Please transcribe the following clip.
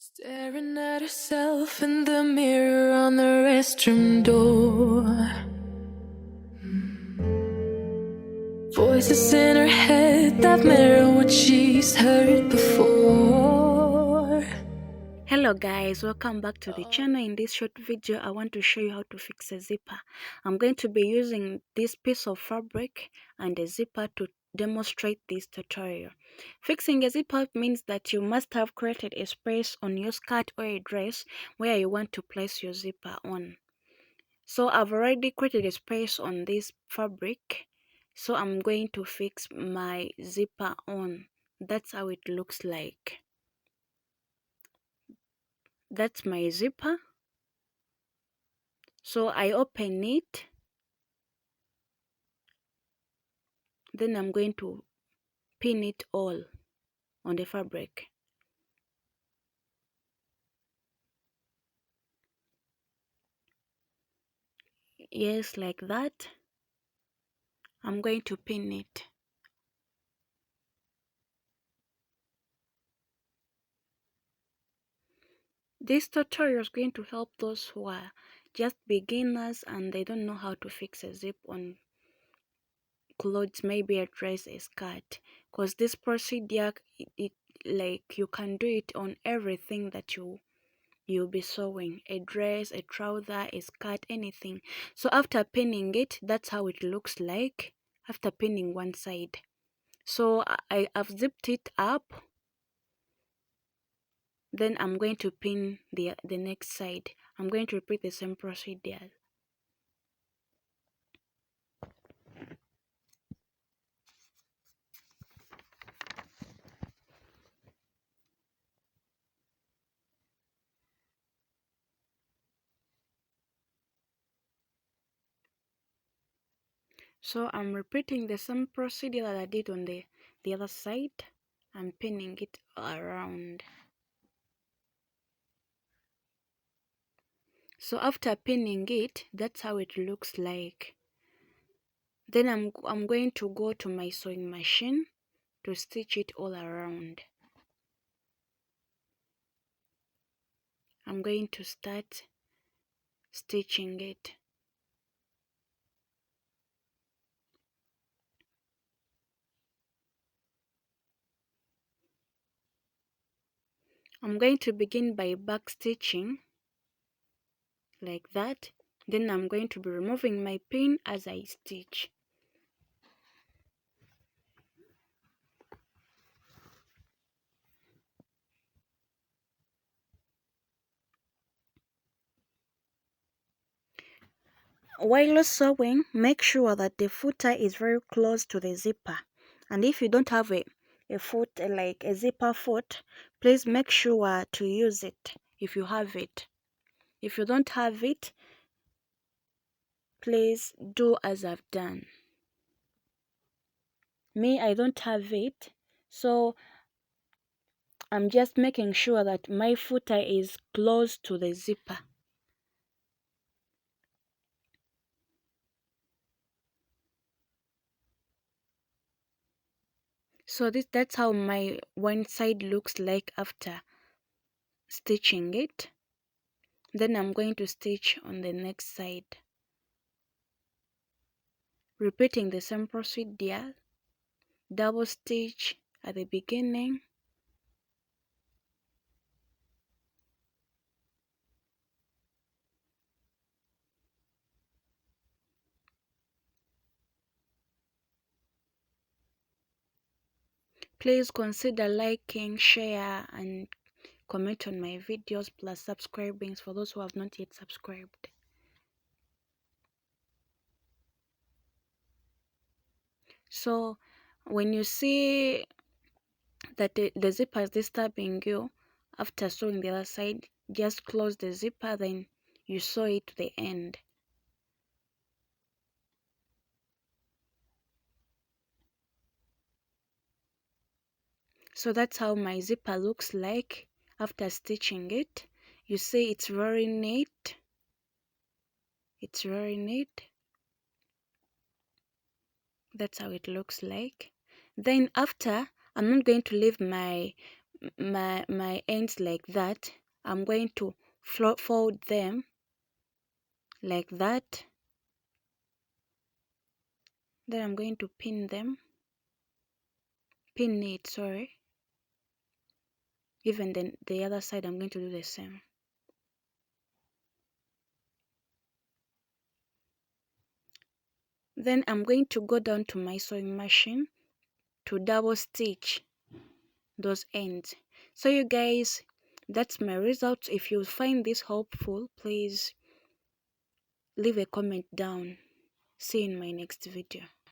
Staring at herself in the mirror on the restroom door. Voices in her head that mirror what she's heard before. Hello guys, welcome back to the channel. In this short video I want to show you how to fix a zipper. I'm going to be using this piece of fabric and a zipper to demonstrate this tutorial. Fixing a zipper means that you must have created a space on your skirt or a dress where you want to place your zipper on. So I've already created a space on this fabric, so I'm going to fix my zipper on. That's how it looks like. That's my zipper. So I open it, then I'm going to pin it all on the fabric. Yes, like that. I'm going to pin it. This tutorial is going to help those who are just beginners and they don't know how to fix a zip on clothes, maybe a dress, a skirt, because this procedure, like you can do it on everything that you'll be sewing, a dress, a trouser, a skirt, anything. So after pinning it, that's how it looks like after pinning one side. So I've zipped it up, then I'm going to pin the next side. I'm going to repeat the same procedure. So I'm repeating the same procedure that I did on the other side. I'm pinning it around. So after pinning it, that's how it looks like. Then I'm going to go to my sewing machine to stitch it all around. I'm going to start stitching it. I'm going to begin by back stitching like that. Then I'm going to be removing my pin as I stitch. While sewing, make sure that the footer is very close to the zipper. And if you don't have a foot, like a zipper foot, please make sure to use it if you have it. If you don't have it, please do as I've done. Me, I don't have it, so I'm just making sure that my footer is close to the zipper. So that's how my one side looks like after stitching it. Then I'm going to stitch on the next side, repeating the same procedure. Double stitch at the beginning, please consider liking, share and comment on my videos, plus subscribing for those who have not yet subscribed. So when you see that the zipper is disturbing you after sewing the other side, just close the zipper, then you sew it to the end. So that's how my zipper looks like after stitching it. You see it's very neat. It's very neat. That's how it looks like. Then after, I'm not going to leave my my ends like that, I'm going to fold them like that. Then I'm going to pin it, sorry. Even then the other side I'm going to do the same. Then I'm going to go down to my sewing machine to double stitch those ends. So you guys, that's my result. If you find this helpful, please leave a comment down. See you in my next video.